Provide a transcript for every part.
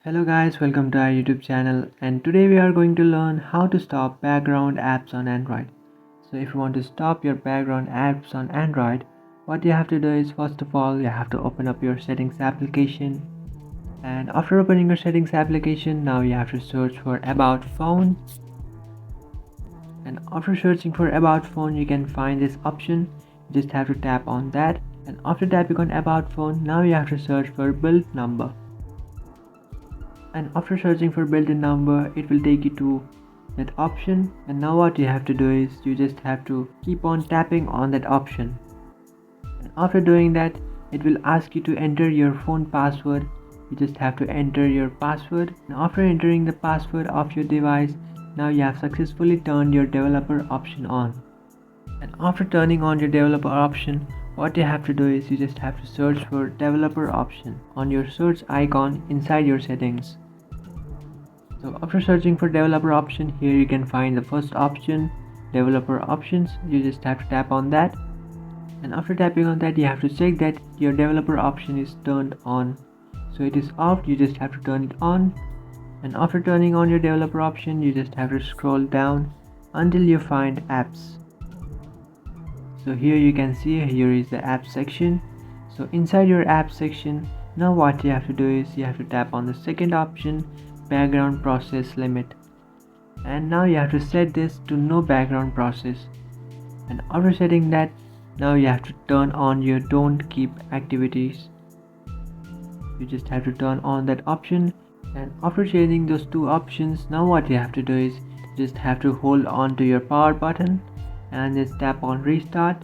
Hello guys, welcome to our YouTube channel, and today we are going to learn how to stop background apps on Android. So if you want to stop your background apps on Android, what you have to do is, first of all, you have to open up your settings application, and after opening your settings application, now you have to search for about phone, and after searching for about phone you can find this option. You just have to tap on that, and after tapping on about phone, now you have to search for build number. And after searching for built-in number, it will take you to that option, and now what you have to do is you just have to keep on tapping on that option, and after doing that it will ask you to enter your phone password. You just have to enter your password, and after entering the password of your device, now you have successfully turned your developer option on. And after turning on your developer option, what you have to do is you just have to search for developer option on your search icon inside your settings. So after searching for developer option, here you can find the first option, developer options. You just have to tap on that, and after tapping on that you have to check that your developer option is turned on. So it is off, you just have to turn it on, and after turning on your developer option you just have to scroll down until you find apps. So here you can see, here is the app section. So inside your app section, now what you have to do is you have to tap on the second option, background process limit, and now you have to set this to no background process. And after setting that, now you have to turn on your don't keep activities. You just have to turn on that option, and after changing those two options, now what you have to do is just have to hold on to your power button and just tap on restart,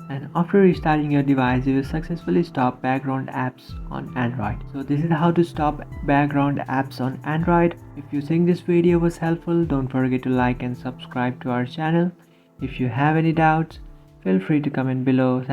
and after restarting your device you will successfully stop background apps on Android. So this is how to stop background apps on Android. If you think this video was helpful, don't forget to like and subscribe to our channel. If you have any doubts, feel free to comment below.